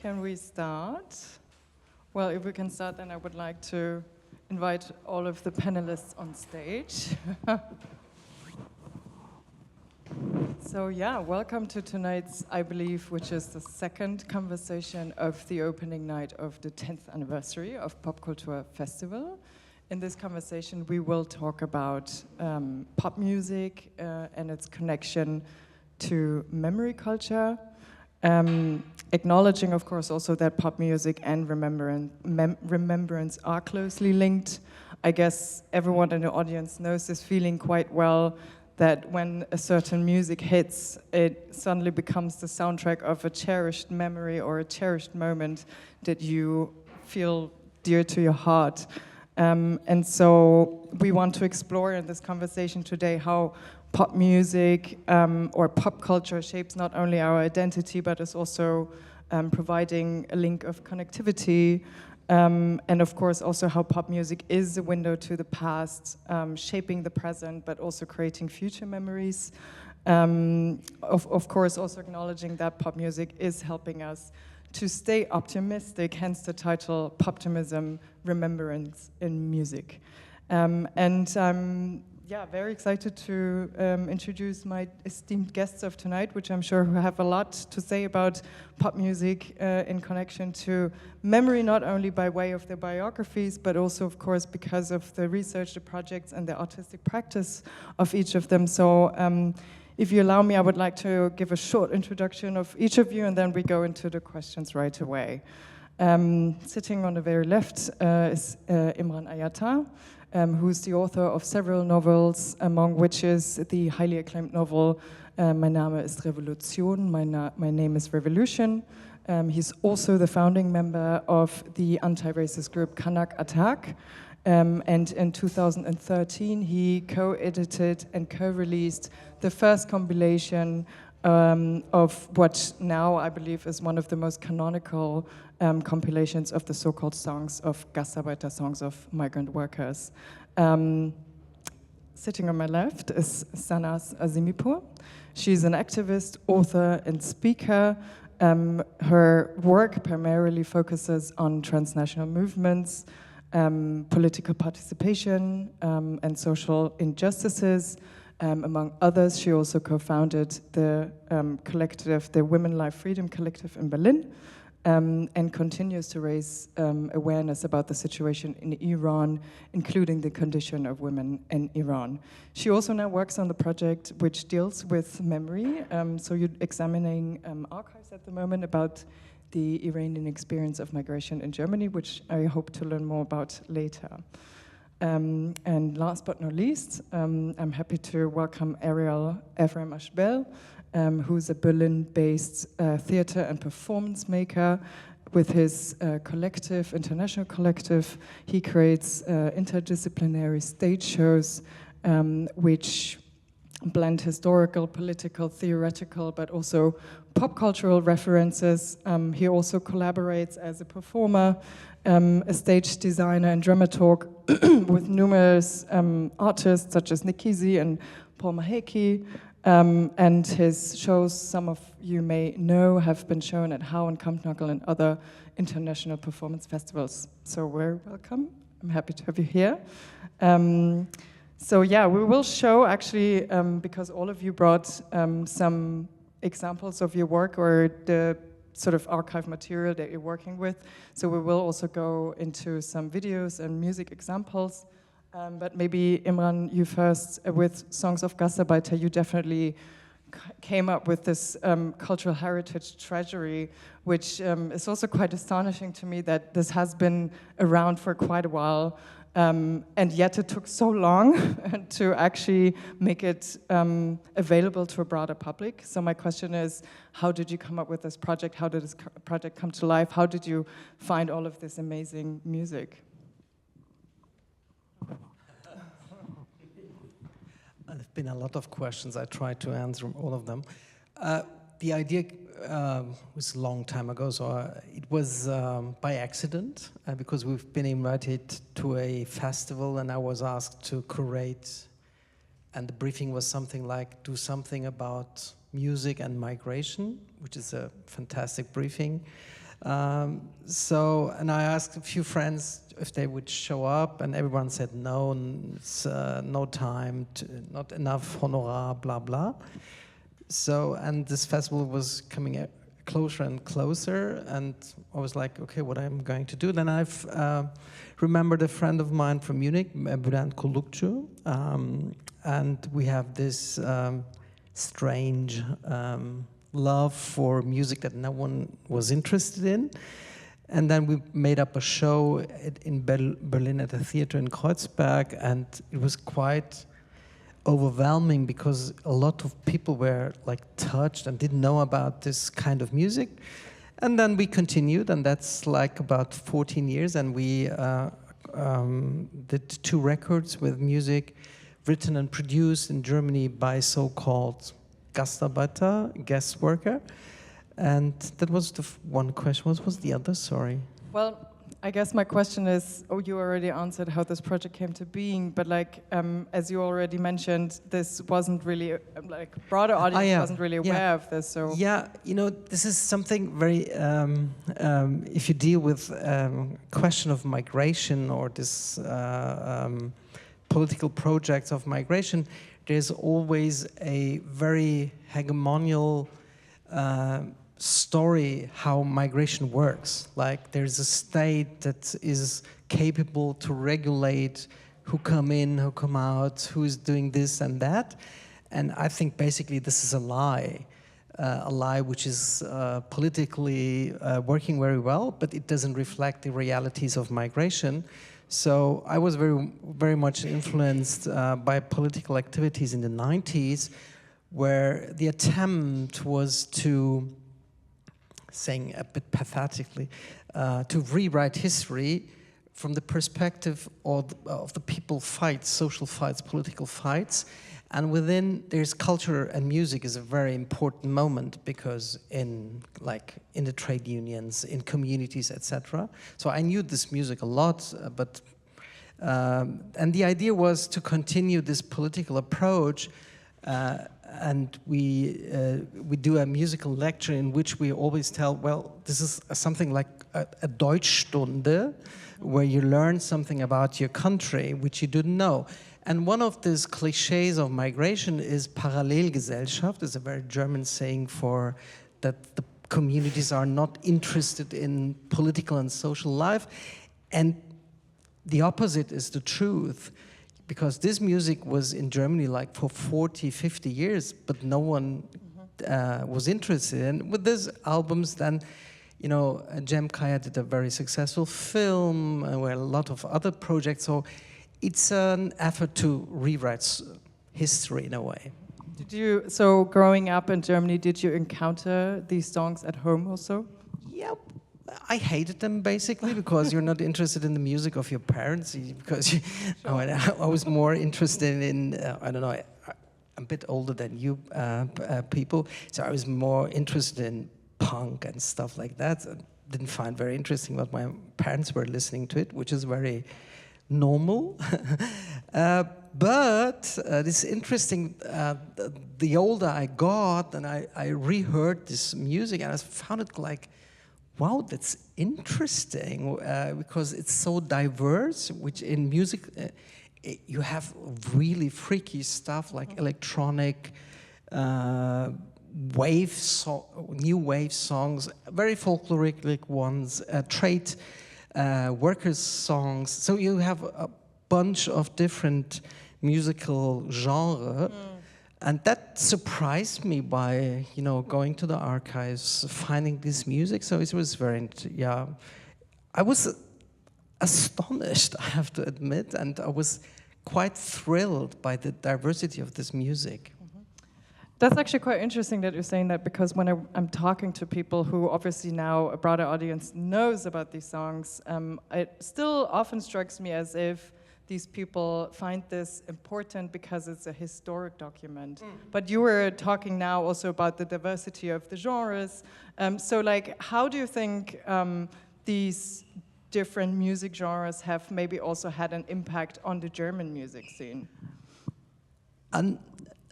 can we start? Well, if we can start, then I would like to invite all of the panelists on stage. So yeah, welcome to tonight's, I believe, which is the second conversation of the opening night of the 10th anniversary of Popkultur Festival. In this conversation, we will talk about pop music and its connection to memory culture, acknowledging, of course, also that pop music and remembrance are closely linked. I guess everyone in the audience knows this feeling quite well, that when a certain music hits, it suddenly becomes the soundtrack of a cherished memory or a cherished moment that you feel dear to your heart. And so we want to explore in this conversation today how pop music or pop culture shapes not only our identity, but is also providing a link of connectivity. And of course also how pop music is a window to the past, shaping the present, but also creating future memories. Of course also acknowledging that pop music is helping us to stay optimistic, hence the title Poptism Remembrance in Music. Yeah, very excited to introduce my esteemed guests of tonight, which I'm sure who have a lot to say about pop music in connection to memory, not only by way of their biographies, but also, of course, because of the research, the projects, and the artistic practice of each of them. So if you allow me, I would like to give a short introduction of each of you, and then we go into the questions right away. Sitting on the very left is Imran Ayata, who's the author of several novels, among which is the highly acclaimed novel Mein Name ist Revolution, My Name is Revolution. He's also the founding member of the anti-racist group Kanak Attack. And in 2013, he co-edited and co-released the first compilation of what now I believe is one of the most canonical compilations of the so-called songs of Gastarbeiter, songs of migrant workers. Sitting on my left is Sanaz Azimipour. She's an activist, author, and speaker. Her work primarily focuses on transnational movements, political participation, and social injustices. Among others, she also co-founded the collective, the Women Life Freedom Collective in Berlin, and continues to raise awareness about the situation in Iran, including the condition of women in Iran. She also now works on the project which deals with memory, so you're examining archives at the moment about the Iranian experience of migration in Germany, which I hope to learn more about later. And last but not least, I'm happy to welcome Ariel Efraim Ashbel, who's a Berlin-based theater and performance maker. With his collective, international collective, he creates interdisciplinary stage shows which blend historical, political, theoretical, but also pop cultural references. He also collaborates as a performer, a stage designer and dramaturg with numerous artists such as Nick Kesey and Paul Maheki. And his shows, some of you may know, have been shown at How and Kampnagel and other international performance festivals. So we're welcome. I'm happy to have you here. So yeah, we will show actually, because all of you brought some examples of your work or the sort of archive material that you're working with. So we will also go into some videos and music examples. But maybe Imran, you first, with Songs of Gastarbeiter, you definitely came up with this cultural heritage treasury, which is also quite astonishing to me that this has been around for quite a while. And yet it took so long to actually make it available to a broader public. So my question is, how did you come up with this project? How did this project come to life? How did you find all of this amazing music? There have been a lot of questions. I tried to answer all of them. The idea was a long time ago, so it was by accident, because we've been invited to a festival and I was asked to curate, and the briefing was something like, do something about music and migration, which is a fantastic briefing. And I asked a few friends if they would show up, and everyone said no, it's no time, not enough honorar, blah, blah. So, and this festival was coming closer and closer, and I was like, okay, what I'm going to do? Then I've remembered a friend of mine from Munich, Bülent Kulukcu, and we have this strange love for music that no one was interested in. And then we made up a show in Berlin at a theater in Kreuzberg, and it was quite overwhelming because a lot of people were like touched and didn't know about this kind of music. And then we continued, and that's like about 14 years, and we did 2 records with music written and produced in Germany by so-called Gastarbeiter, guest worker. And that was the one question. What was the other? Sorry. Well, I guess my question is, you already answered how this project came to being, but like, as you already mentioned, this wasn't really, like, broader audience wasn't really aware of this, so. Yeah, you know, this is something very, if you deal with question of migration or this political projects of migration, there's always a very hegemonial story how migration works. Like, there's a state that is capable to regulate who come in, who come out, who is doing this and that. And I think basically this is a lie which is politically working very well, but it doesn't reflect the realities of migration. So I was very, very much influenced by political activities in the 90s, where the attempt was to, saying a bit pathetically, to rewrite history from the perspective of the people fights, social fights, political fights. And within, there's culture and music is a very important moment, because in the trade unions, in communities, etc. So I knew this music a lot, and the idea was to continue this political approach. And we do a musical lecture in which we always tell, well, this is something like a Deutschstunde, where you learn something about your country which you didn't know. And one of these cliches of migration is Parallelgesellschaft. It's a very German saying for that the communities are not interested in political and social life. And the opposite is the truth. Because this music was in Germany like for 40, 50 years, but no one was interested in. With these albums, then, you know, Jem Kaya did a very successful film, where a lot of other projects. So it's an effort to rewrite history in a way. So growing up in Germany, did you encounter these songs at home also? Yep. I hated them basically because you're not interested in the music of your parents. Because I was more interested in I don't know. I'm a bit older than you people, so I was more interested in punk and stuff like that. I didn't find very interesting what my parents were listening to it, which is very normal. But it's interesting. The older I got, and I reheard this music, and I found it like, wow, that's interesting, because it's so diverse, which in music, you have really freaky stuff like electronic, new wave songs, very folkloric ones, trade workers' songs. So you have a bunch of different musical genres. And that surprised me by, you know, going to the archives, finding this music. So it was very, I was astonished, I have to admit, and I was quite thrilled by the diversity of this music. That's actually quite interesting that you're saying that, because when I'm talking to people who obviously now a broader audience knows about these songs, it still often strikes me as if these people find this important because it's a historic document. But you were talking now also about the diversity of the genres. So like, how do you think these different music genres have maybe also had an impact on the German music scene?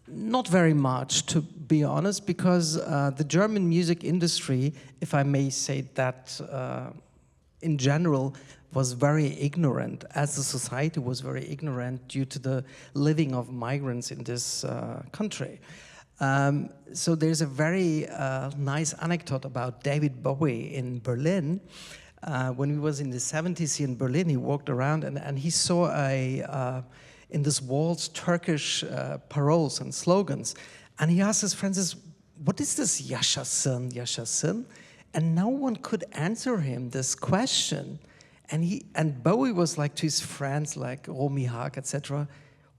Not very much, to be honest, because the German music industry, if I may say that in general, was very ignorant, as the society was very ignorant due to the living of migrants in this country. So there's a very nice anecdote about David Bowie in Berlin. When he was in the 70s in Berlin, he walked around and he saw in this walls Turkish paroles and slogans. And he asked his friends, what is this Yaşasın, Yaşasın? And no one could answer him this question. And Bowie was like to his friends like Romy Haag, etc.,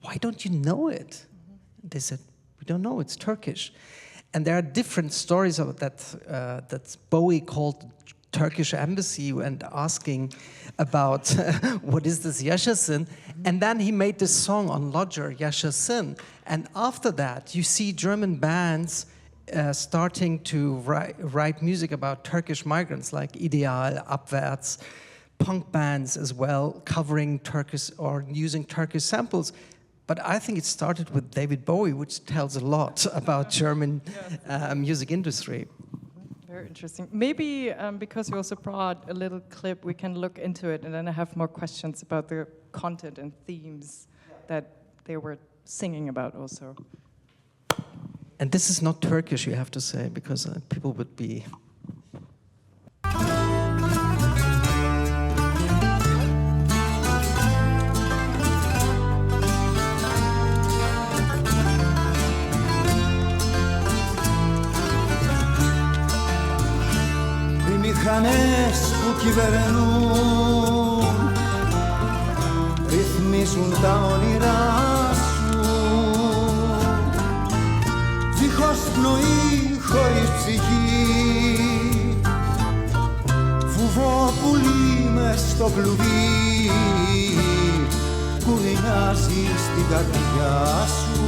why don't you know it? Mm-hmm. They said, we don't know, it's Turkish. And there are different stories of that Bowie called Turkish embassy and asking about what is this Yaşasın, and then he made this song on Lodger, Yaşasın, and after that you see German bands starting to write music about Turkish migrants like Ideal, Abwärts, punk bands as well, covering Turkish or using Turkish samples. But I think it started with David Bowie, which tells a lot about German music industry. Very interesting. Maybe because you also brought a little clip, we can look into it, and then I have more questions about the content and themes that they were singing about also. And this is not Turkish, you have to say, because people would be... Μηχανές που κυβερνούν ρυθμίζουν τα όνειρά σου, δίχως πνοή, χωρίς ψυχή, βουβόπουλοι μες στο κλουβί που ρινάζει στην καρδιά σου,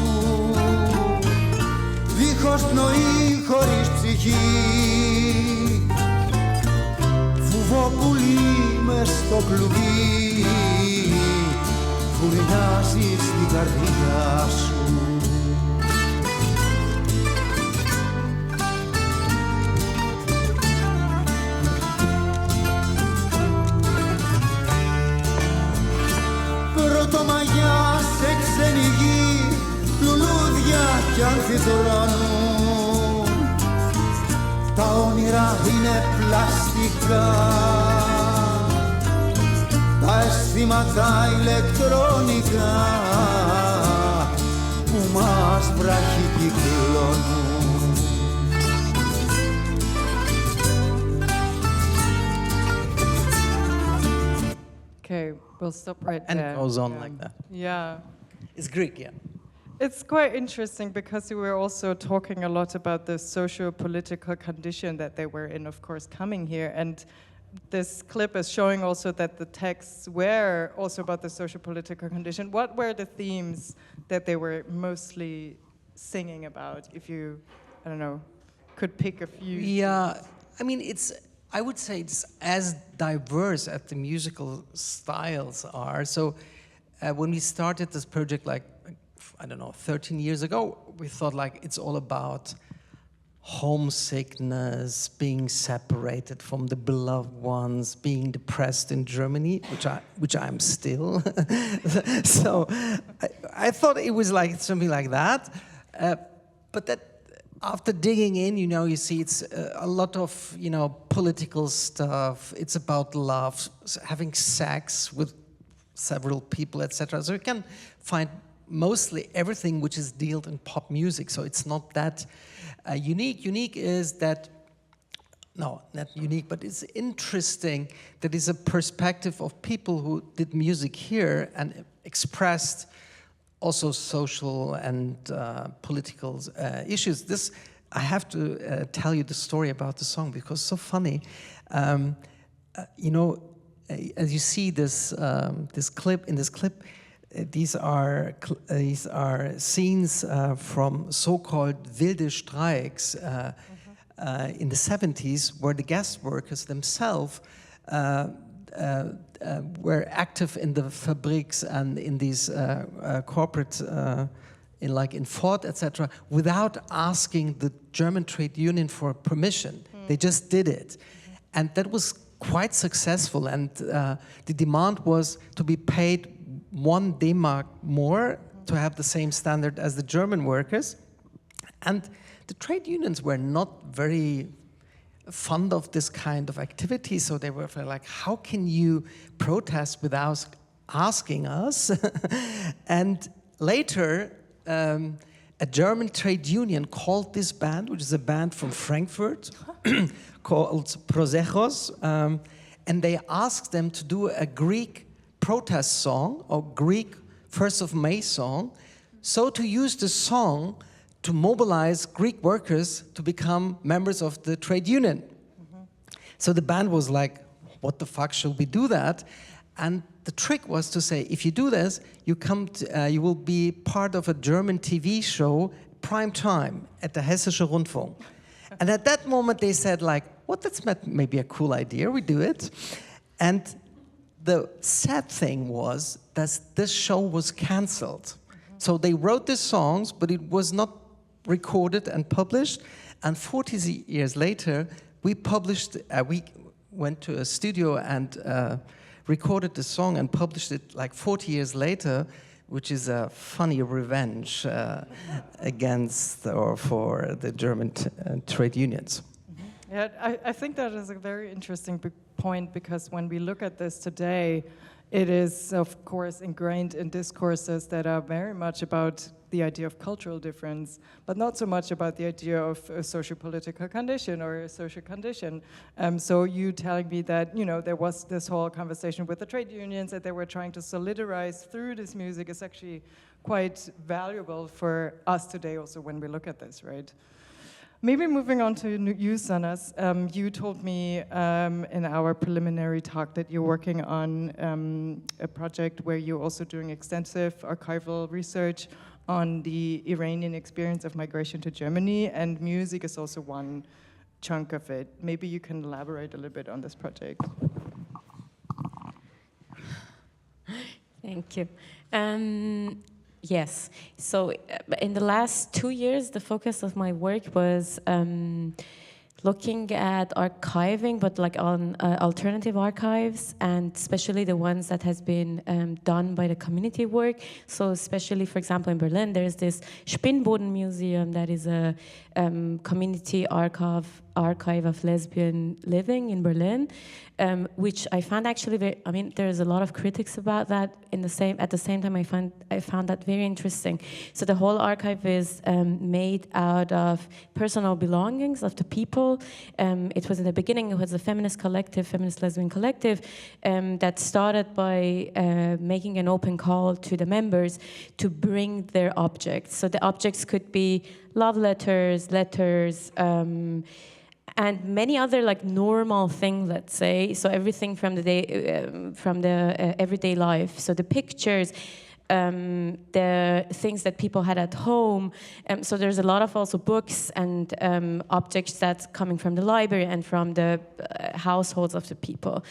δίχως πνοή, χωρίς ψυχή, βουβόπουλοι μες στο κλουβί που ρινάζει στην καρδιά σου. Πρωτομαγιά σε ξένη γη, λουλούδια κι αμφιτρώνουν, τα όνειρα είναι πλαστικά, τα αισθήματα ηλεκτρονικά που μας βραχικυκλώνουν. Okay, we'll stop right and there. And it goes on like that. Yeah. It's Greek, yeah. It's quite interesting because we were also talking a lot about the socio-political condition that they were in, of course, coming here. And this clip is showing also that the texts were also about the socio-political condition. What were the themes that they were mostly singing about, if you, I don't know, could pick a few? Yeah, I mean, I would say it's as diverse as the musical styles are. So when we started this project, like, I don't know, 13 years ago, we thought like it's all about homesickness, being separated from the beloved ones, being depressed in Germany, which I'm still. So I thought it was like something like that. But that after digging in, you see it's a lot of, political stuff. It's about love, having sex with several people, etc. So you can find mostly everything which is dealt in pop music, so it's not that unique. Unique is that, no, not unique, but it's interesting that it's a perspective of people who did music here and expressed also social and political issues. This, I have to tell you the story about the song because it's so funny. As you see this clip, these are scenes from so-called wilde Streiks in the 70s, where the guest workers themselves were active in the fabrics and in these corporate in Ford, etc., without asking the German trade union for permission. They just did it. And that was quite successful. And the demand was to be paid 1 D-Mark more to have the same standard as the German workers. And the trade unions were not very fond of this kind of activity, so they were like, how can you protest without asking us? And later, a German trade union called this band, which is a band from Frankfurt, called Prosechos, and they asked them to do a Greek protest song, or Greek 1st of May song, so to use the song to mobilize Greek workers to become members of the trade union. So the band was like, what the fuck, should we do that? And the trick was to say, if you do this, you will be part of a German TV show, prime time, at the Hessische Rundfunk. And at that moment they said like, what, that's maybe a cool idea, we do it. And the sad thing was that this show was cancelled. So they wrote these songs, but it was not recorded and published. And 40 years later, we went to a studio and recorded the song and published it like 40 years later, which is a funny revenge against or for the German trade unions. Yeah, I think that is a very interesting point, because when we look at this today, it is, of course, ingrained in discourses that are very much about the idea of cultural difference, but not so much about the idea of a socio-political condition or a social condition. So you telling me that, you know, there was this whole conversation with the trade unions that they were trying to solidarize through this music is actually quite valuable for us today also when we look at this, right? Maybe moving on to you, Sanaz, you told me in our preliminary talk that you're working on a project where you're also doing extensive archival research on the Iranian experience of migration to Germany, and music is also one chunk of it. Maybe you can elaborate a little bit on this project. Thank you. Yes, so in the last 2 years, the focus of my work was looking at archiving, but like on alternative archives, and especially the ones that has been done by the community work. So especially, for example, in Berlin, there's this Spinnboden Museum that is a community archive of lesbian living in Berlin, which I found actually very, I mean, there's a lot of critics about that. At the same time, I found that very interesting. So the whole archive is made out of personal belongings of the people. It was in the beginning, it was a feminist lesbian collective, that started by making an open call to the members to bring their objects. So the objects could be love letters, and many other like normal things, let's say. So everything from the everyday life. So the pictures, the things that people had at home. So there's a lot of also books and objects that's coming from the library and from the households of the people.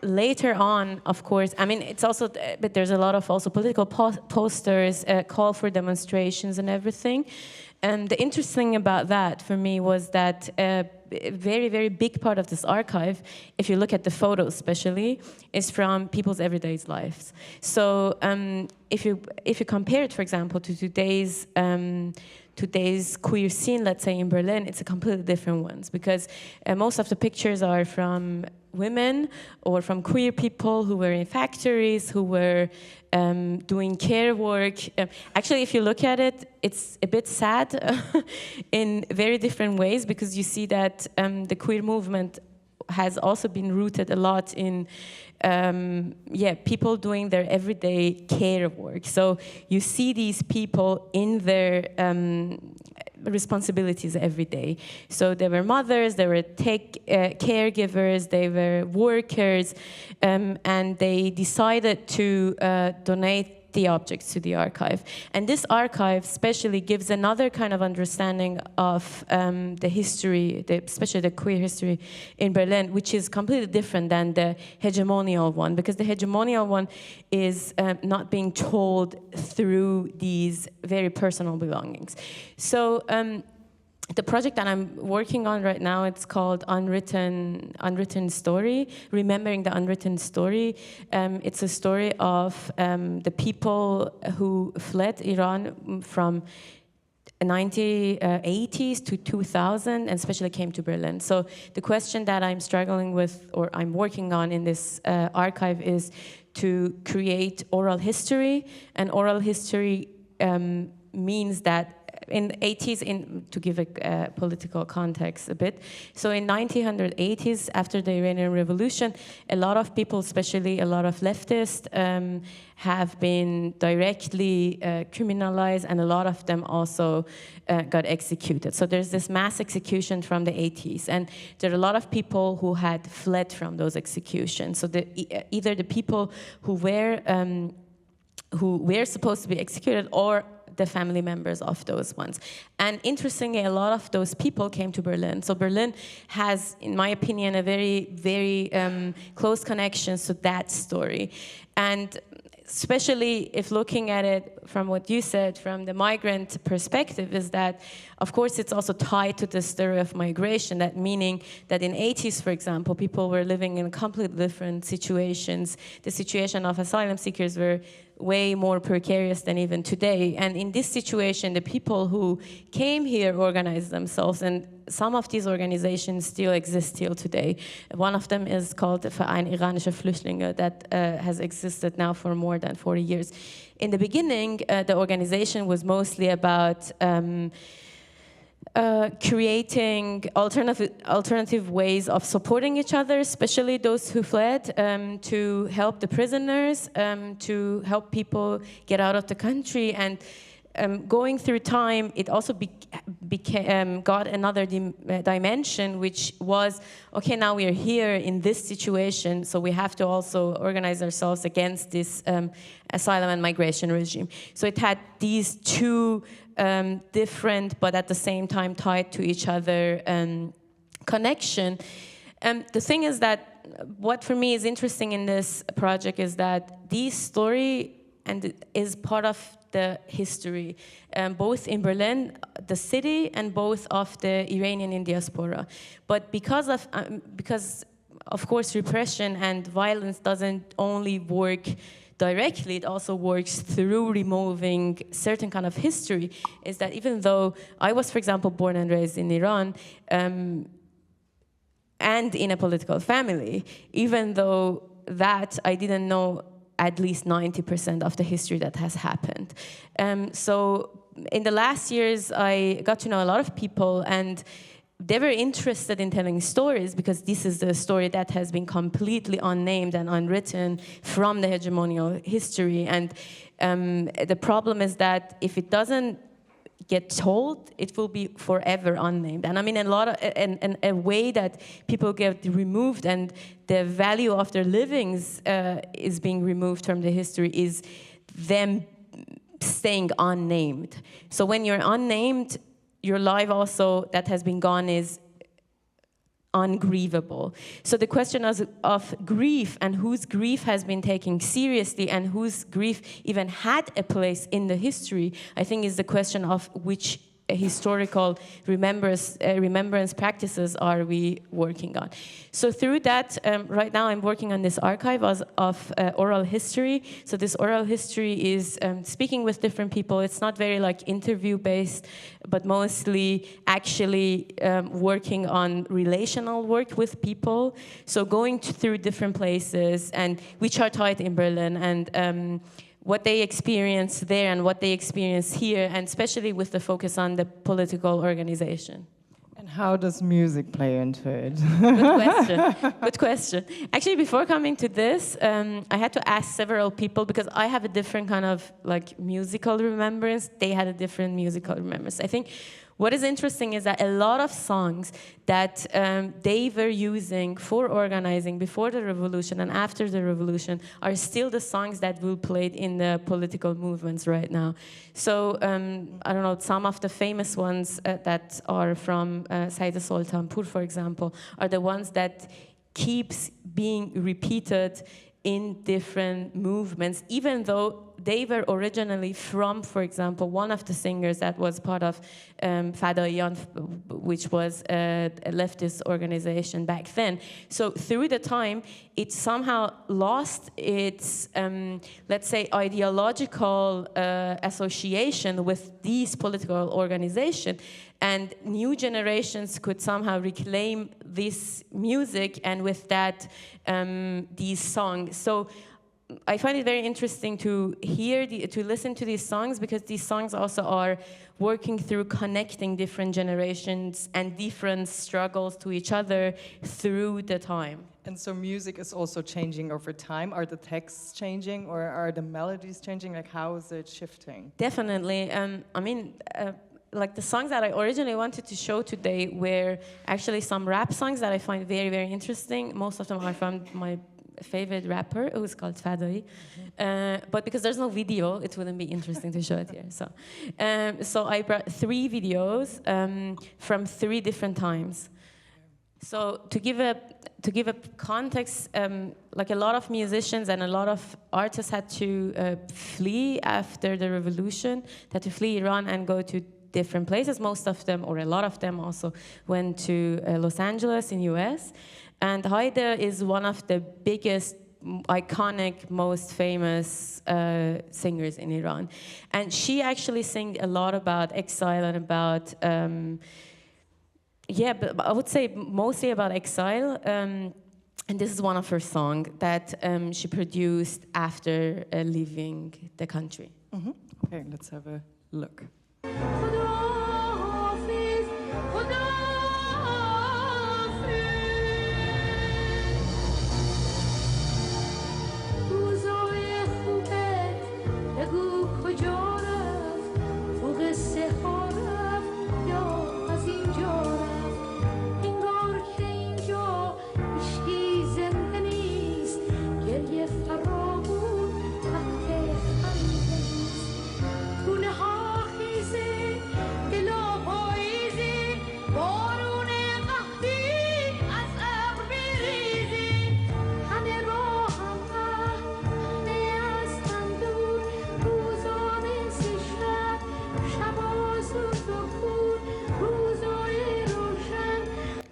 Later on, of course, I mean, it's also, but there's a lot of also political posters, call for demonstrations and everything. And the interesting thing about that for me was that a very, very big part of this archive, if you look at the photos especially, is from people's everyday lives. So if you compare it, for example, to today's queer scene, let's say in Berlin, it's a completely different ones, because most of the pictures are from women or from queer people who were in factories, who were doing care work. Actually, if you look at it, it's a bit sad in very different ways, because you see that the queer movement has also been rooted a lot in people doing their everyday care work. So you see these people in their responsibilities every day. So they were mothers, they were caregivers, they were workers, and they decided to donate the objects to the archive. And this archive especially gives another kind of understanding of the history, especially the queer history in Berlin, which is completely different than the hegemonial one, because the hegemonial one is not being told through these very personal belongings. So the project that I'm working on right now, it's called Unwritten Story, Remembering the Unwritten Story. It's a story of the people who fled Iran from 1980s to 2000, and especially came to Berlin. So the question that I'm struggling with, or I'm working on in this archive, is to create oral history. And oral history means that in the 80s, to give a political context a bit, so in 1980s, after the Iranian Revolution, a lot of people, especially a lot of leftists, have been directly criminalized, and a lot of them also got executed. So there's this mass execution from the 80s, and there are a lot of people who had fled from those executions. So either the people who were supposed to be executed, or the family members of those ones. And interestingly, a lot of those people came to Berlin. So Berlin has, in my opinion, a very, very close connection to that story. And especially if looking at it from what you said, from the migrant perspective, is that, of course, it's also tied to the story of migration, that meaning that in 80s, for example, people were living in completely different situations. The situation of asylum seekers were way more precarious than even today. And in this situation, the people who came here organized themselves, and some of these organizations still exist till today. One of them is called the Verein iranische Flüchtlinge, that has existed now for more than 40 years. In the beginning, the organization was mostly about creating alternative ways of supporting each other, especially those who fled, to help the prisoners, to help people get out of the country. And going through time, it also got another dimension, which was, okay, now we are here in this situation, so we have to also organize ourselves against this asylum and migration regime. So it had these two different, but at the same time tied to each other connection. The thing is that what for me is interesting in this project is that this story is part of the history, both in Berlin, the city, and both of the Iranian in diaspora. But because of course repression and violence doesn't only work directly, it also works through removing certain kind of history, is that even though I was, for example, born and raised in Iran, and in a political family, even though that I didn't know at least 90% of the history that has happened. So in the last years, I got to know a lot of people, and they were interested in telling stories, because this is the story that has been completely unnamed and unwritten from the hegemonial history. And the problem is that if it doesn't get told, it will be forever unnamed. And I mean, a way that people get removed and the value of their livings is being removed from the history is them staying unnamed. So when you're unnamed, your life also that has been gone is ungrievable. So the question of grief, and whose grief has been taken seriously and whose grief even had a place in the history, I think is the question of which historical remembrance practices are we working on. So through that, right now I'm working on this archive of oral history. So this oral history is speaking with different people. It's not very like interview based, but mostly actually working on relational work with people. So going through different places, and which are tied in Berlin, and what they experience there and what they experience here, and especially with the focus on the political organization. And how does music play into it? Good question. Good question. Actually, before coming to this, I had to ask several people, because I have a different kind of like musical remembrance. They had a different musical remembrance. I think What is interesting is that a lot of songs that they were using for organizing before the revolution and after the revolution are still the songs that will played in the political movements right now. So I don't know, some of the famous ones that are from Said Sultanpur, for example, are the ones that keeps being repeated in different movements, even though they were originally from, for example, one of the singers that was part of Fadaiyan, which was a leftist organization back then. So through the time, it somehow lost its, let's say, ideological association with these political organizations, and new generations could somehow reclaim this music and with that, these songs. So I find it very interesting to hear, to listen to these songs, because these songs also are working through connecting different generations and different struggles to each other through the time. And so music is also changing over time. Are the texts changing, or are the melodies changing? Like, how is it shifting? Definitely. I mean, like the songs that I originally wanted to show today were actually some rap songs that I find very, very interesting. Most of them are from my favorite rapper, who's called Fadai. But because there's no video, it wouldn't be interesting to show it here. So I brought 3 videos from 3 different times. So to give a context, like a lot of musicians and a lot of artists had to flee after the revolution, had to flee Iran and go to different places. Most of them, or a lot of them, also went to Los Angeles in US. And Haida is one of the biggest, iconic, most famous singers in Iran. And she actually sang a lot about exile and about, but I would say mostly about exile. And this is one of her songs that she produced after leaving the country. Mm-hmm. Okay, let's have a look.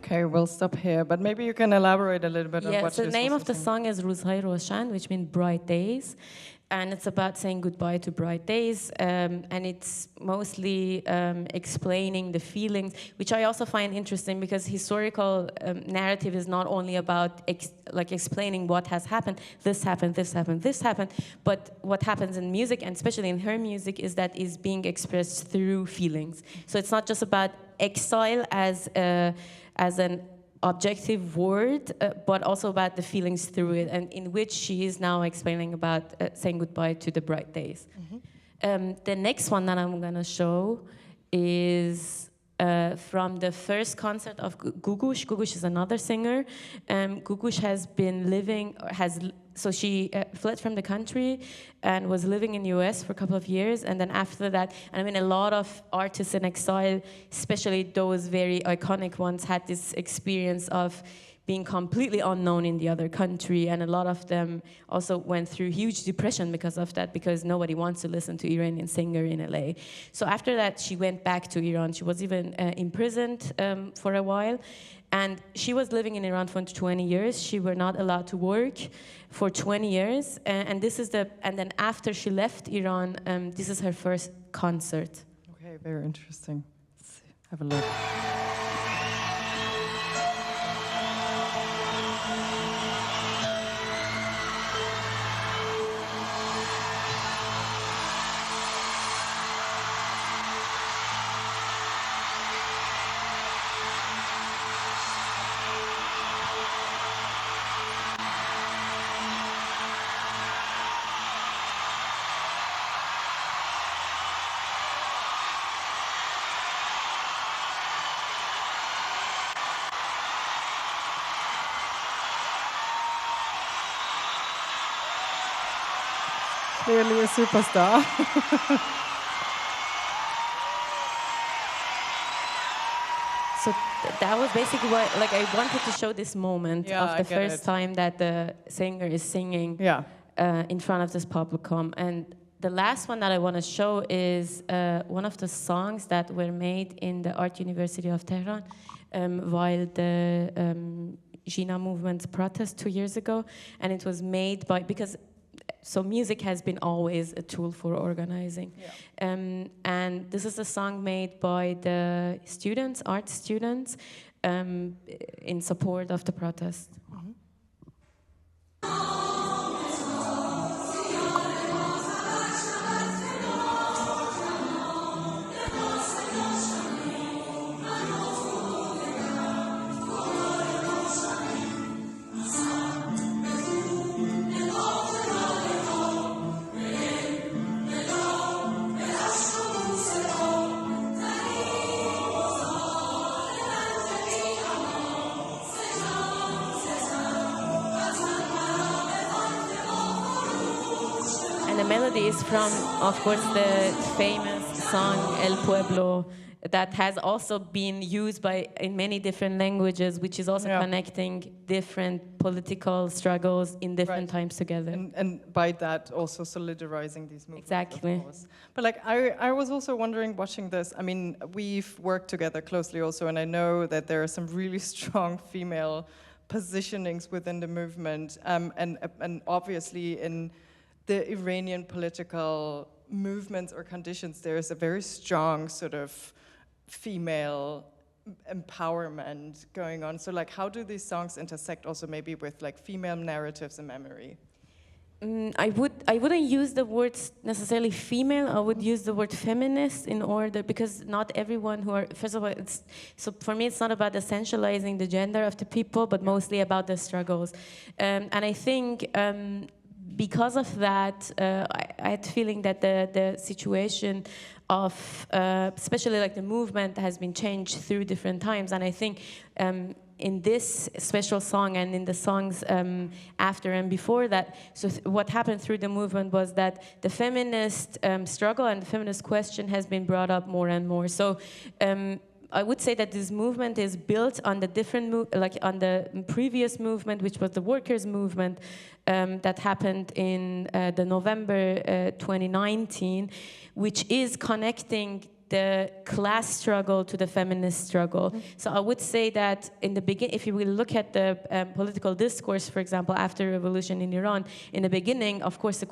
Okay, we'll stop here, but maybe you can elaborate a little bit on what so the name of the song is Ruzhay Roshan, which means bright days. And it's about saying goodbye to bright days. And it's mostly explaining the feelings, which I also find interesting, because historical narrative is not only about explaining what has happened, this happened, this happened, this happened, but what happens in music, and especially in her music, is that is being expressed through feelings. So it's not just about exile as an objective word, but also about the feelings through it, and in which she is now explaining about saying goodbye to the bright days. Mm-hmm. The next one that I'm going to show is from the first concert of Gugush. Gugush is another singer. Gugush has been living, so she fled from the country and was living in the US for a couple of years. And then after that, and I mean, a lot of artists in exile, especially those very iconic ones, had this experience of being completely unknown in the other country. And a lot of them also went through huge depression because of that, because nobody wants to listen to Iranian singer in LA. So after that, she went back to Iran. She was even imprisoned for a while. And she was living in Iran for 20 years. She were not allowed to work for 20 years. And then after she left Iran, this is her first concert. Okay, very interesting. Let's have a look. Clearly a superstar. So that was basically what, like, I wanted to show this moment of the first time that the singer is singing in front of this publicum. And the last one that I want to show is one of the songs that were made in the Art University of Tehran while the Jina movement protest 2 years ago. And it was made by, so music has been always a tool for organizing. And this is a song made by the students, art students, in support of the protest. The melody is from, of course, the famous song El Pueblo that has also been used in many different languages, which is also connecting different political struggles in different times together. And by that also solidarizing these movements. Exactly. Of course. But like I was also wondering, watching this, I mean, we've worked together closely also, and I know that there are some really strong female positionings within the movement, and obviously in the Iranian political movements or conditions, there is a very strong sort of female empowerment going on. So like, how do these songs intersect also maybe with like female narratives and memory? I wouldn't use the word necessarily female. I would use the word feminist in order, because not everyone who are, first of all, so for me it's not about essentializing the gender of the people, but mostly about the struggles. And I think because of that, I had the feeling that the situation of, especially like the movement, has been changed through different times. And I think in this special song and in the songs after and before that, so what happened through the movement was that the feminist struggle and the feminist question has been brought up more and more. So I would say that this movement is built on the different, like on the previous movement, which was the workers' movement that happened in the November 2019, which is connecting the class struggle to the feminist struggle. So I would say that in the beginning, if you will look at the political discourse, for example, after the revolution in Iran, in the beginning, of course,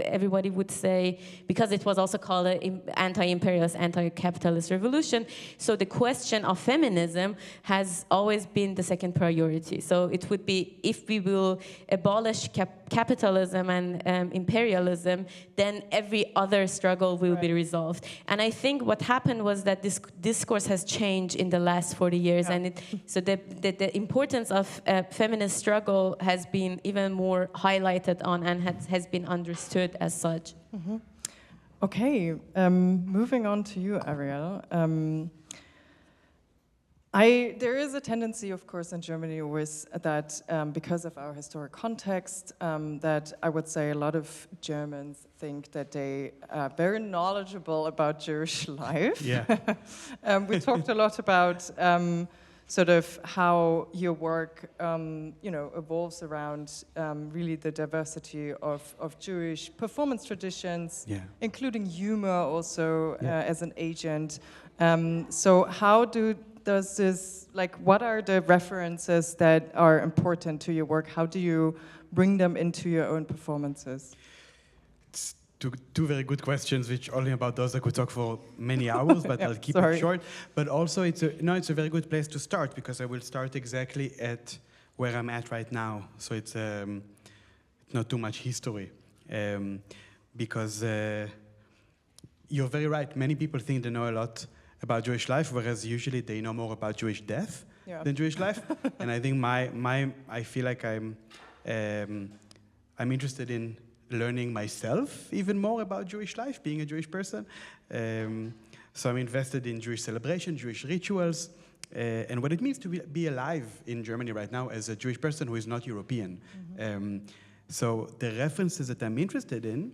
everybody would say, because it was also called an anti-imperialist, anti-capitalist revolution, so the question of feminism has always been the second priority. So it would be, if we will abolish capitalism and imperialism, then every other struggle will be resolved. And I think what happened was that this discourse has changed in the last 40 years, and so the importance of feminist struggle has been even more highlighted on and has been understood as such. Okay, moving on to you, Ariel. There is a tendency, of course, in Germany always that because of our historic context, that I would say a lot of Germans think that they are very knowledgeable about Jewish life. Yeah. We talked a lot about sort of how your work, evolves around really the diversity of Jewish performance traditions, including humor also as an agent. So how does this, like, what are the references that are important to your work? How do you bring them into your own performances? It's two very good questions, which only about those I could talk for many hours, but I'll keep it short. But also, it's a very good place to start, because I will start exactly at where I'm at right now. So it's not too much history, because you're very right. Many people think they know a lot about Jewish life, whereas usually they know more about Jewish death than Jewish life. And I think I feel like I'm interested in learning myself even more about Jewish life, being a Jewish person. So I'm invested in Jewish celebration, Jewish rituals, and what it means to be alive in Germany right now as a Jewish person who is not European. So the references that I'm interested in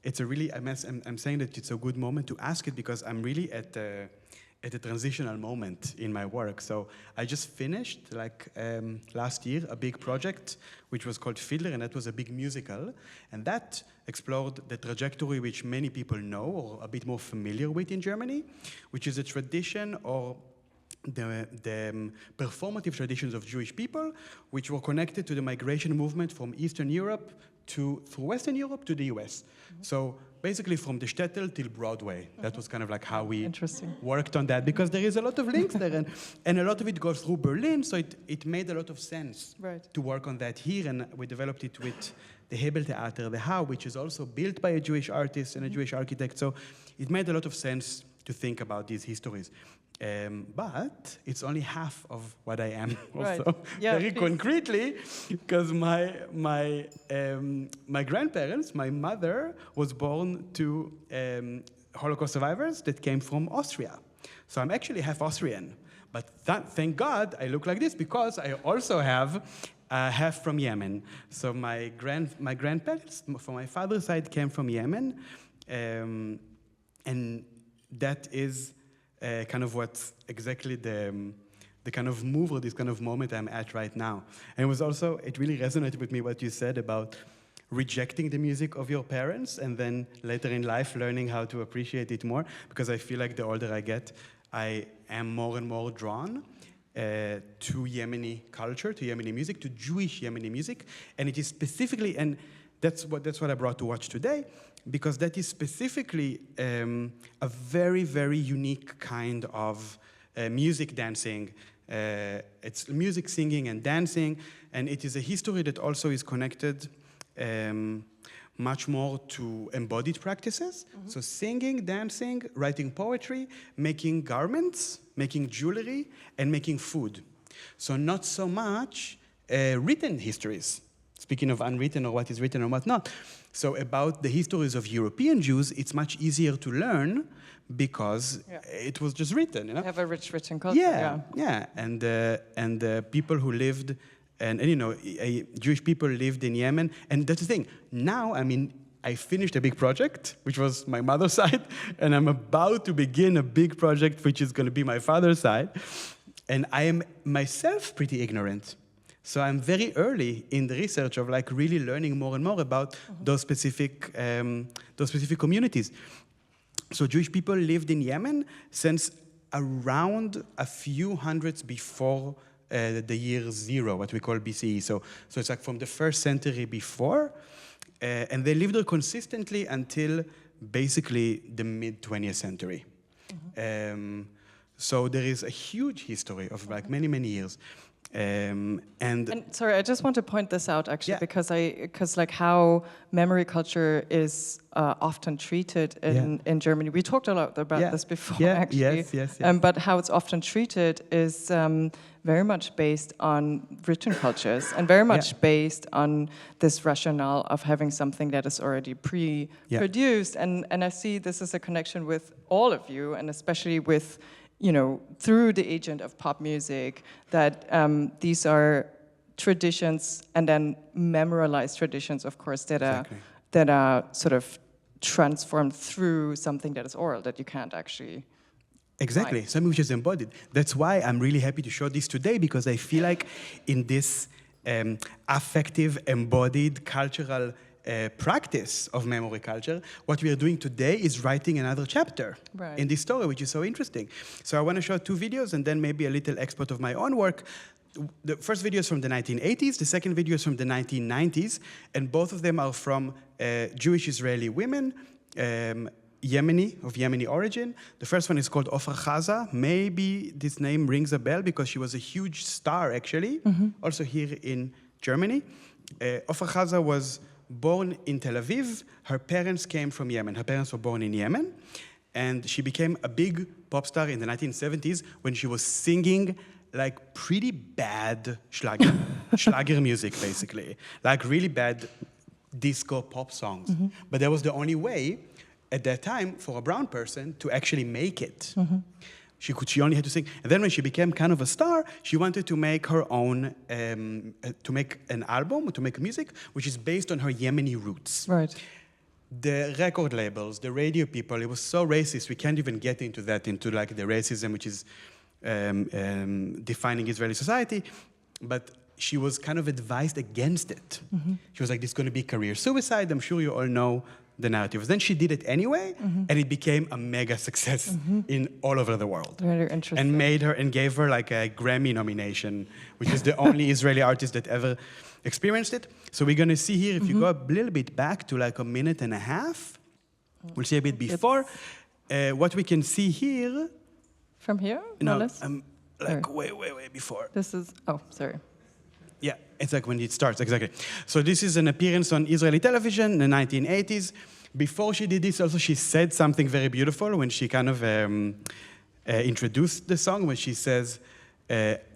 it's a really, I'm saying that it's a good moment to ask it because I'm really at a transitional moment in my work. So I just finished, last year, a big project which was called Fiddler, and that was a big musical. And that explored the trajectory which many people know or a bit more familiar with in Germany, which is a tradition or the performative traditions of Jewish people, which were connected to the migration movement from Eastern Europe through Western Europe to the US. So basically from the shtetl till Broadway. That was kind of like how we worked on that, because there is a lot of links there, and a lot of it goes through Berlin, so it made a lot of sense to work on that here, and we developed it with the Hebel Theater, the How, which is also built by a Jewish artist and a Jewish architect, so it made a lot of sense to think about these histories. But it's only half of what I am also, very concretely, because my grandparents, my mother was born to Holocaust survivors that came from Austria. So I'm actually half Austrian. But thank God I look like this, because I also have half from Yemen. So my grandparents, from my father's side, came from Yemen. And that is kind of what's exactly the kind of move or this kind of moment I'm at right now. And it really resonated with me what you said about rejecting the music of your parents and then later in life learning how to appreciate it more, because I feel like the older I get, I am more and more drawn to Yemeni culture, to Yemeni music, to Jewish Yemeni music, and it is specifically, and that's what I brought to watch today, because that is specifically a very, very unique kind of music dancing. It's music, singing, and dancing, and it is a history that also is connected much more to embodied practices. So singing, dancing, writing poetry, making garments, making jewelry, and making food. So not so much written histories. Speaking of unwritten or what is written or what not. So about the histories of European Jews, it's much easier to learn because it was just written. You know? Have a rich written culture. Yeah. And people who lived, and Jewish people lived in Yemen. And that's the thing. Now, I finished a big project, which was my mother's side, and I'm about to begin a big project, which is going to be my father's side. And I am myself pretty ignorant. So I'm very early in the research of really learning more and more about those specific communities. So Jewish people lived in Yemen since around a few hundreds before the year 0, what we call BCE. So it's from the 1st century before, and they lived there consistently until basically the mid-20th century. So there is a huge history of many, many years. And sorry, I just want to point this out actually, because how memory culture is often treated in Germany. We talked a lot about this before, actually. Yes. But how it's often treated is very much based on written cultures and very much based on this rationale of having something that is already pre-produced. And I see this as a connection with all of you, and especially with through the agent of pop music, that these are traditions and then memorialized traditions, of course, that are sort of transformed through something that is oral, that you can't actually Exactly, something which is embodied. That's why I'm really happy to show this today, because I feel like in this affective, embodied, cultural practice of memory culture, what we are doing today is writing another chapter in this story, which is so interesting. So I want to show 2 videos and then maybe a little export of my own work. The first video is from the 1980s, the second video is from the 1990s, and both of them are from Jewish Israeli women, of Yemeni origin. The first one is called Ofra Chaza. Maybe this name rings a bell because she was a huge star, actually, also here in Germany. Ofra Chaza was born in Tel Aviv. Her parents came from Yemen. Her parents were born in Yemen. And she became a big pop star in the 1970s when she was singing like pretty bad Schlager music, basically. Like really bad disco pop songs. But that was the only way at that time for a brown person to actually make it. She only had to sing. And then when she became kind of a star, she wanted to make her own, to make an album, to make music, which is based on her Yemeni roots. Right. the record labels, the radio people, it was so racist, we can't even get into that, into like the racism which is defining Israeli society, but she was kind of advised against it. She was like, this is going to be career suicide. I'm sure you all know the narrative. Then she did it anyway, and it became a mega success in all over the world. Very interesting. And made her, and gave her like a Grammy nomination, which is the only Israeli artist that ever experienced it. So we're going to see here, if you go a little bit back to like a minute and a half, we'll see a bit before. What we can see here. From here? No, less? like way before. This is, oh, sorry. Yeah, it's like when it starts, exactly. So this is an appearance on Israeli television in the 1980s. Before she did this, also she said something very beautiful when she kind of introduced the song, when she says,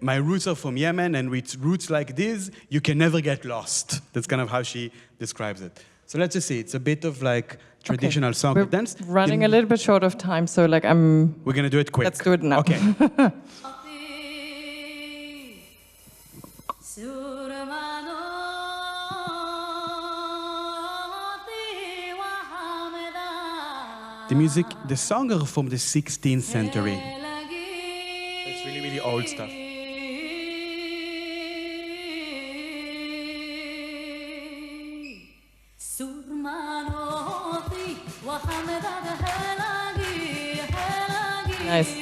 my roots are from Yemen, and with roots like this, you can never get lost. That's kind of how she describes it. So let's just see, it's a bit of like traditional song We're dance. Running a little bit short of time, so like We're gonna do it quick. Let's do it now. Okay. The music, the songs are from the 16th century. It's really, really old stuff. Nice.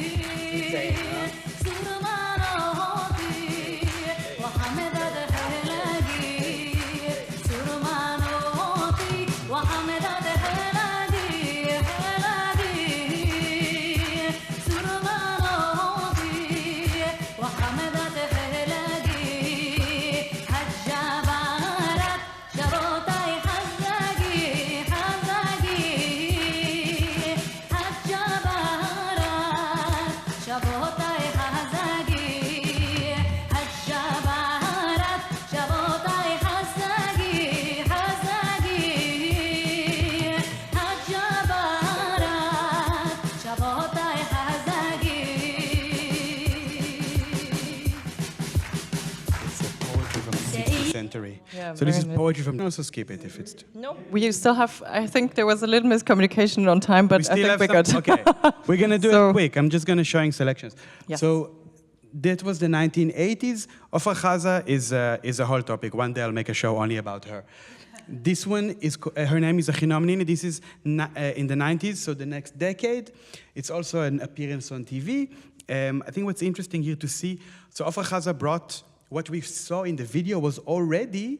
Yeah, so this is poetry from. Also skip it if it's. No, we still have. I think there was a little miscommunication on time, but I think we're good. Okay, we're gonna do it quick. I'm just gonna showing selections. Yes. So that was the 1980s. Ofra Chaza is a whole topic. One day I'll make a show only about her. This one is her name is Achinoam Nini. This is in the 90s, so the next decade. It's also an appearance on TV. I think what's interesting here to see. So Ofra Chaza brought. What we saw in the video was already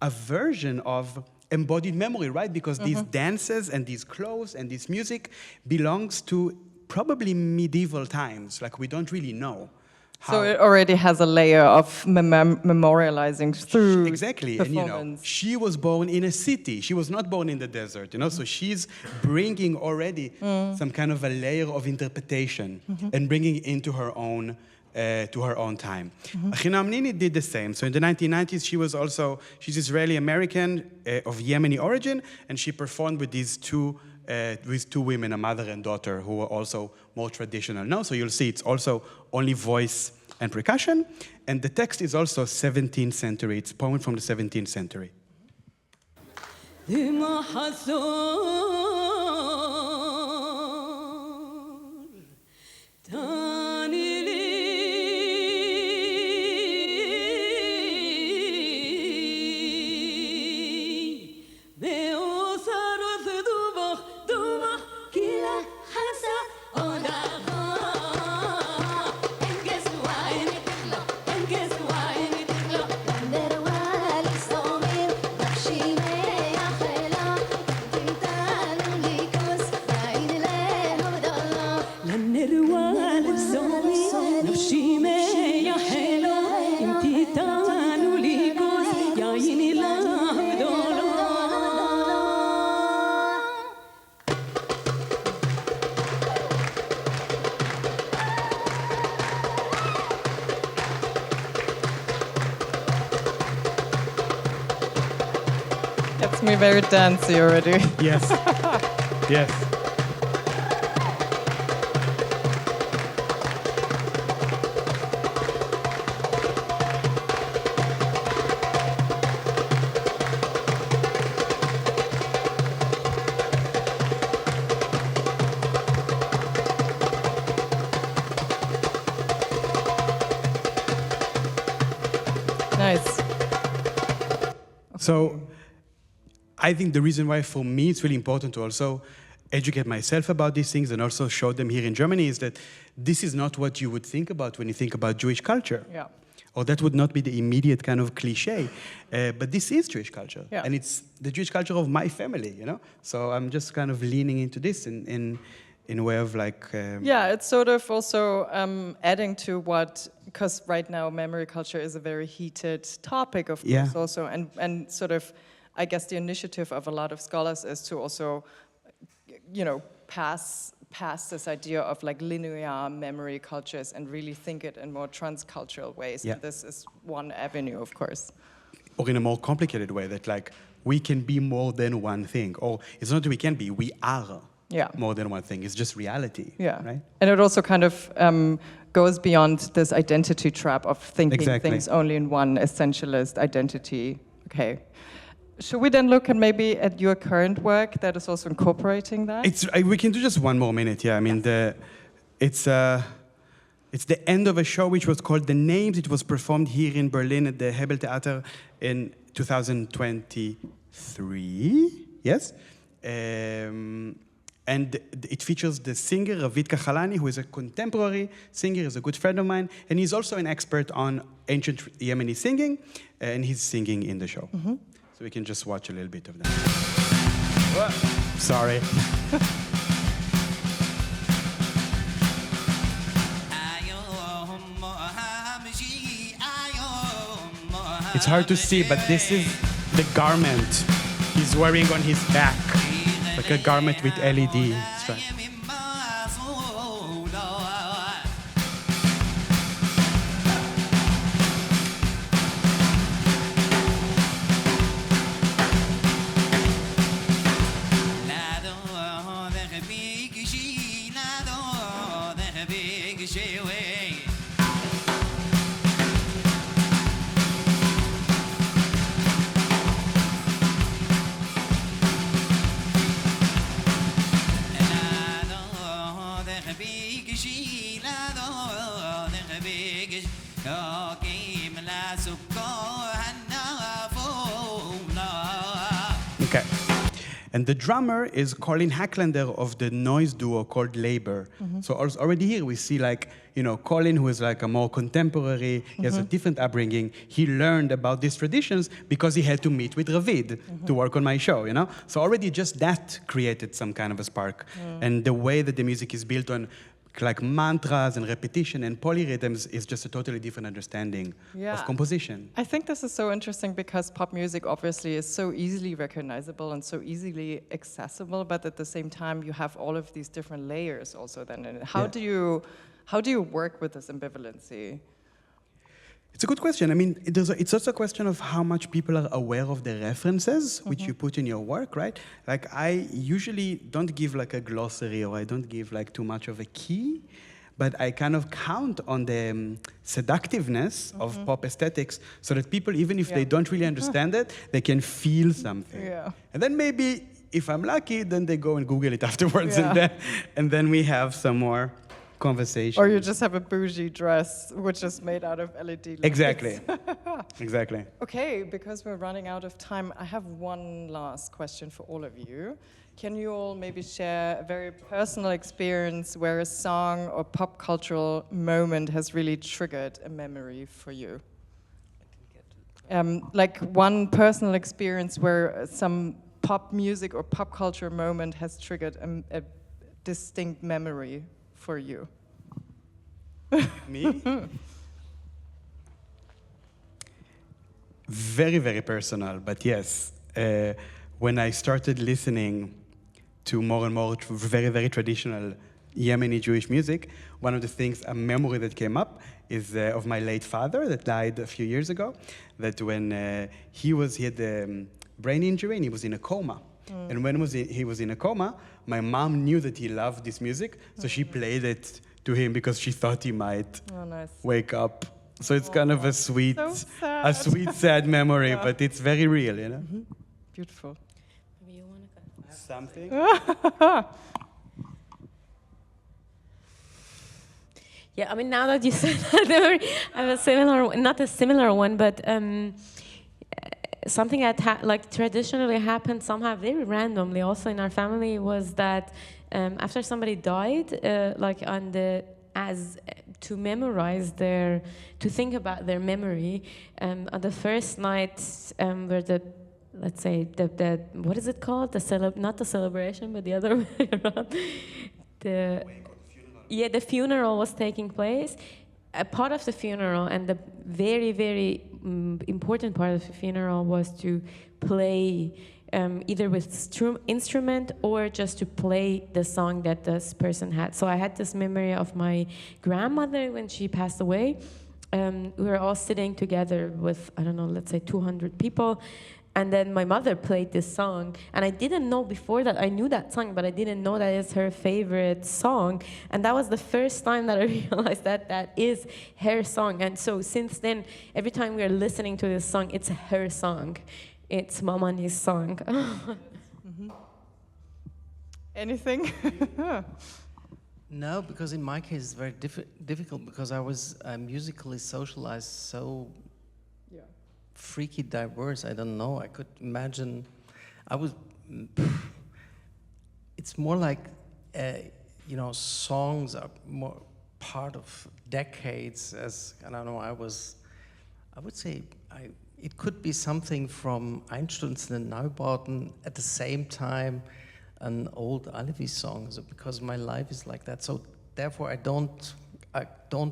a version of embodied memory, right? Because these dances and these clothes and this music belongs to probably medieval times. Like, we don't really know how. So it already has a layer of memorializing through exactly. performance. And, she was born in a city. She was not born in the desert, So she's bringing already some kind of a layer of interpretation and bringing it into her own to her own time. Achinoam Nini did the same. So in the 1990s, she's Israeli-American of Yemeni origin, and she performed with these two women, a mother and daughter, who were also more traditional. Now, so you'll see it's also only voice and percussion, and the text is also 17th century. It's a poem from the 17th century. Gets me very dancey already. Yes. Yes. So I think the reason why for me it's really important to also educate myself about these things and also show them here in Germany is that this is not what you would think about when you think about Jewish culture. Yeah. Or that would not be the immediate kind of cliche. But this is Jewish culture. Yeah. And it's the Jewish culture of my family, you know? So I'm just kind of leaning into this in a way of like... yeah, it's sort of also adding to what, because right now memory culture is a very heated topic, of course, also. And sort of, I guess the initiative of a lot of scholars is to also, you know, pass this idea of like linear memory cultures and really think it in more transcultural ways. Yeah. And this is one avenue, of course. Or in a more complicated way, that like we can be more than one thing. Or it's not that we can be, we are more than one thing. It's just reality, right? And it also kind of goes beyond this identity trap of thinking things only in one essentialist identity. Okay. Should we then look at maybe at your current work that is also incorporating that? We can do just one more minute, yeah. I mean, it's the end of a show which was called The Names. It was performed here in Berlin at the Hebel Theater in 2023, yes? And it features the singer Ravid Kachalani, who is a contemporary singer, is a good friend of mine, and he's also an expert on ancient Yemeni singing, and he's singing in the show. Mm-hmm. So we can just watch a little bit of that. Sorry. It's hard to see, but this is the garment he's wearing on his back. Like a garment with LED stripes. Okay. And the drummer is Colin Hacklander of the noise duo called Labor. Mm-hmm. So already here we see like, you know, Colin, who is like a more contemporary, he has a different upbringing. He learned about these traditions because he had to meet with Ravid to work on my show, you know? So already just that created some kind of a spark. And the way that the music is built on like mantras and repetition and polyrhythms is just a totally different understanding of composition. I think this is so interesting because pop music obviously is so easily recognizable and so easily accessible, but at the same time you have all of these different layers also then in it. How do you work with this ambivalency? It's a good question. I mean, it's also a question of how much people are aware of the references which you put in your work, right? Like, I usually don't give like a glossary or I don't give like too much of a key, but I kind of count on the seductiveness of pop aesthetics so that people, even if they don't really understand it, they can feel something. Yeah. And then maybe, if I'm lucky, then they go and Google it afterwards and then we have some more conversation. Or you just have a bougie dress which is made out of LED lights. Exactly. Exactly. Okay, because we're running out of time, I have one last question for all of you. Can you all maybe share a very personal experience where a song or pop cultural moment has really triggered a memory for you? Like one personal experience where some pop music or pop culture moment has triggered a distinct memory for you. Me? Very, very personal, but yes. When I started listening to more and more very, very traditional Yemeni Jewish music, one of the things, a memory that came up is of my late father that died a few years ago, that when he had a brain injury and he was in a coma. And when he was in a coma, my mom knew that he loved this music, so she played it to him because she thought he might wake up. So it's kind of a sweet, sad memory, but it's very real, you know? Beautiful. Maybe you want to something? Yeah, I mean, now that you said that, I have a similar, not a similar one, but something that like traditionally happened somehow very randomly also in our family was that after somebody died, like on the to memorize to think about their memory, on the first night where let's say the what is it called, not the celebration but the other way around, the funeral was taking place. A part of the funeral, and the very, very important part of the funeral, was to play either with instrument or just to play the song that this person had. So I had this memory of my grandmother when she passed away. We were all sitting together with, I don't know, let's say 200 people. And then my mother played this song, and I didn't know before that, I knew that song, but I didn't know that it's her favorite song. And that was the first time that I realized that that is her song. And so since then, every time we are listening to this song, it's her song. It's Mamani's song. Mm-hmm. Anything? No, because in my case it's very difficult because I was musically socialized so freaky diverse. I don't know. I could imagine. It's more like, songs are more part of decades. As I don't know. I would say it could be something from Einstürzen and Neubauten at the same time, an old Alevi song. So because my life is like that. So therefore, I don't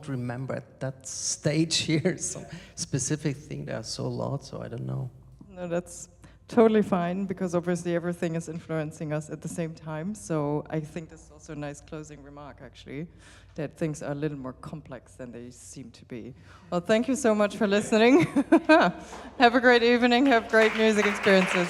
remember at that stage here some specific thing. There are so lots, so I don't know. No, that's totally fine, because obviously everything is influencing us at the same time. So I think this is also a nice closing remark, actually, that things are a little more complex than they seem to be. Well, thank you so much for listening. Have a great evening. Have great music experiences.